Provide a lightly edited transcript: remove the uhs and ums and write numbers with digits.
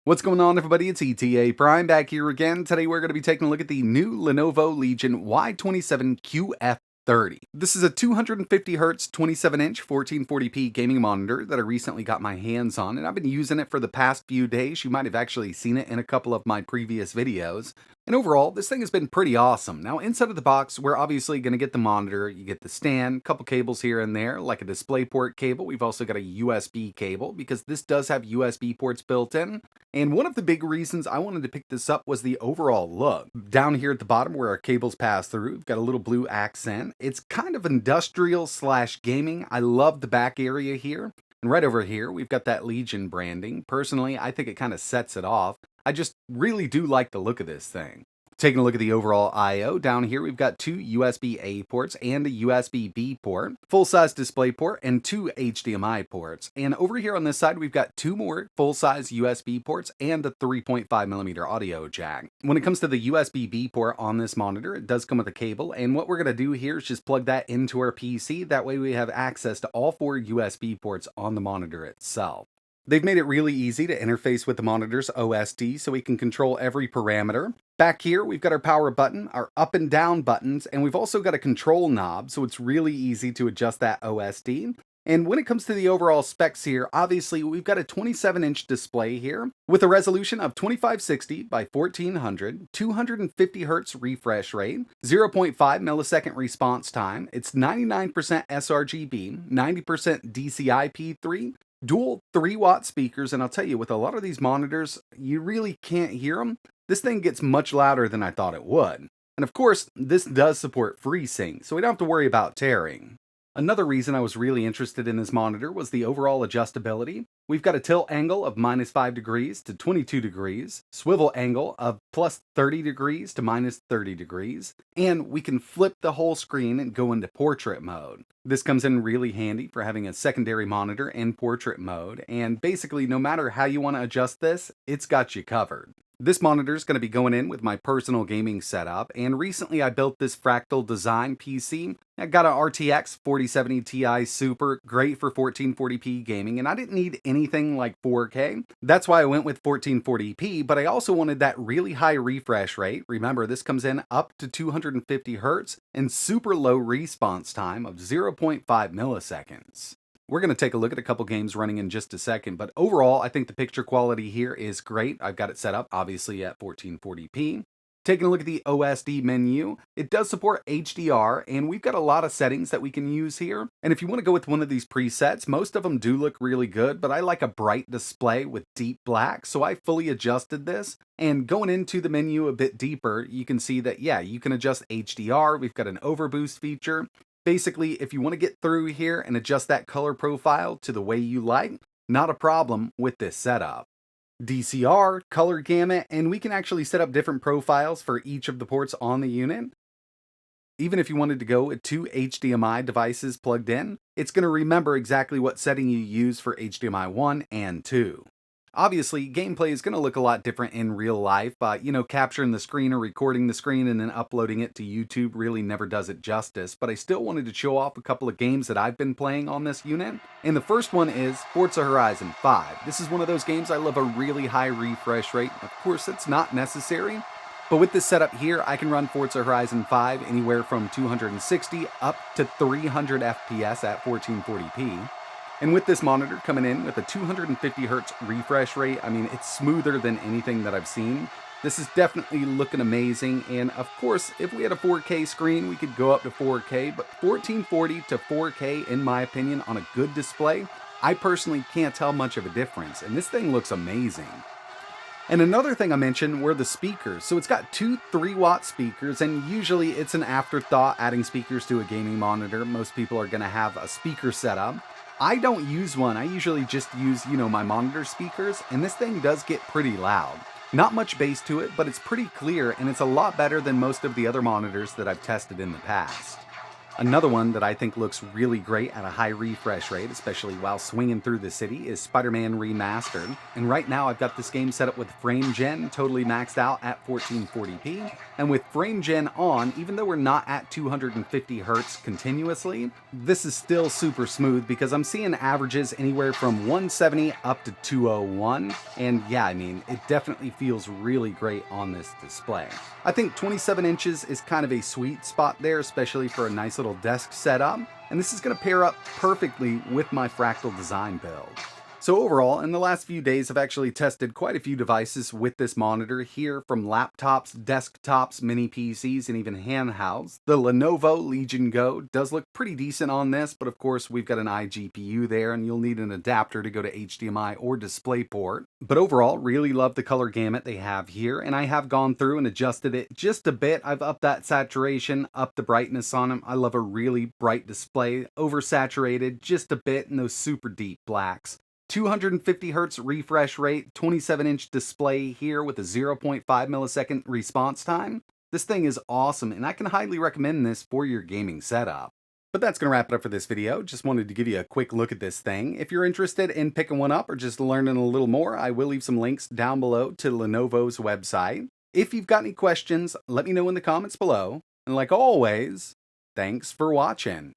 What's going on, everybody? It's ETA Prime back here again. Today we're going to be taking a look at the new Lenovo Legion Y27qf-30. This is a 250Hz 27-inch 1440p gaming monitor that I recently got my hands on, and I've been using it for the past few days. You might have actually seen it in a couple of my previous videos. And overall, this thing has been pretty awesome. Now, inside of the box, we're obviously going to get the monitor. You get the stand, a couple cables here and there, like a DisplayPort cable. We've also got a USB cable, because this does have USB ports built in. And one of the big reasons I wanted to pick this up was the overall look. Down here at the bottom where our cables pass through, we've got a little blue accent. It's kind of industrial / gaming. I love the back area here. And right over here, we've got that Legion branding. Personally, I think it kind of sets it off. I just really do like the look of this thing. Taking a look at the overall I/O, down here we've got two USB-A ports and a USB-B port, full-size display port, and two HDMI ports. And over here on this side, we've got two more full-size USB ports and a 3.5mm audio jack. When it comes to the USB-B port on this monitor, it does come with a cable, and what we're going to do here is just plug that into our PC. That way we have access to all four USB ports on the monitor itself. They've made it really easy to interface with the monitor's OSD so we can control every parameter. Back here, we've got our power button, our up and down buttons, and we've also got a control knob, so it's really easy to adjust that OSD. And when it comes to the overall specs here, obviously we've got a 27-inch display here with a resolution of 2560 by 1400, 250Hz refresh rate, 0.5 millisecond response time. It's 99% sRGB, 90% DCI-P3, dual 3-watt speakers, and I'll tell you, with a lot of these monitors, you really can't hear them. This thing gets much louder than I thought it would. And of course, this does support FreeSync, so we don't have to worry about tearing. Another reason I was really interested in this monitor was the overall adjustability. We've got a tilt angle of -5 degrees to 22 degrees, swivel angle of +30 degrees to -30 degrees, and we can flip the whole screen and go into portrait mode. This comes in really handy for having a secondary monitor in portrait mode, and basically no matter how you want to adjust this, it's got you covered. This monitor is going to be going in with my personal gaming setup, and recently I built this fractal design PC. I got an RTX 4070 Ti Super, great for 1440p gaming, and I didn't need anything like 4K. That's why I went with 1440p, but I also wanted that really high refresh rate. Remember, this comes in up to 250Hz and super low response time of 0.5 milliseconds. We're going to take a look at a couple games running in just a second, but overall, I think the picture quality here is great. I've got it set up, obviously, at 1440p. Taking a look at the OSD menu, it does support HDR, and we've got a lot of settings that we can use here. And if you want to go with one of these presets, most of them do look really good, but I like a bright display with deep black, so I fully adjusted this. And going into the menu a bit deeper, you can see that, yeah, you can adjust HDR. We've got an overboost feature. Basically, if you want to get through here and adjust that color profile to the way you like, not a problem with this setup. DCR, color gamut, and we can actually set up different profiles for each of the ports on the unit. Even if you wanted to go with two HDMI devices plugged in, it's going to remember exactly what setting you use for HDMI 1 and 2. Obviously, gameplay is going to look a lot different in real life. Capturing the screen or recording the screen and then uploading it to YouTube really never does it justice, but I still wanted to show off a couple of games that I've been playing on this unit. And the first one is Forza Horizon 5. This is one of those games I love a really high refresh rate. Of course, it's not necessary, but with this setup here, I can run Forza Horizon 5 anywhere from 260 up to 300 FPS at 1440p. And with this monitor coming in with a 250Hz refresh rate, I mean, it's smoother than anything that I've seen. This is definitely looking amazing, and of course, if we had a 4K screen, we could go up to 4K, but 1440 to 4K, in my opinion, on a good display, I personally can't tell much of a difference, and this thing looks amazing. And another thing I mentioned were the speakers. So it's got two 3-watt speakers, and usually it's an afterthought adding speakers to a gaming monitor. Most people are going to have a speaker setup. I don't use one. I usually just use, my monitor speakers, and this thing does get pretty loud. Not much bass to it, but it's pretty clear, and it's a lot better than most of the other monitors that I've tested in the past. Another one that I think looks really great at a high refresh rate, especially while swinging through the city, is Spider-Man Remastered. And right now I've got this game set up with frame gen totally maxed out at 1440p. And with frame gen on, even though we're not at 250 hertz continuously, this is still super smooth because I'm seeing averages anywhere from 170 up to 201. And yeah, I mean, it definitely feels really great on this display. I think 27 inches is kind of a sweet spot there, especially for a nice little desk setup, and this is going to pair up perfectly with my fractal design build. So overall, in the last few days, I've actually tested quite a few devices with this monitor here, from laptops, desktops, mini PCs, and even handhelds. The Lenovo Legion Go does look pretty decent on this, but of course we've got an iGPU there, and you'll need an adapter to go to HDMI or DisplayPort. But overall, really love the color gamut they have here, and I have gone through and adjusted it just a bit. I've upped that saturation, upped the brightness on them. I love a really bright display, oversaturated just a bit in those super deep blacks. 250 hertz refresh rate, 27-inch display here with a 0.5 millisecond response time. This thing is awesome, and I can highly recommend this for your gaming setup. But that's going to wrap it up for this video. Just wanted to give you a quick look at this thing. If you're interested in picking one up or just learning a little more, I will leave some links down below to Lenovo's website. If you've got any questions, let me know in the comments below. And like always, thanks for watching.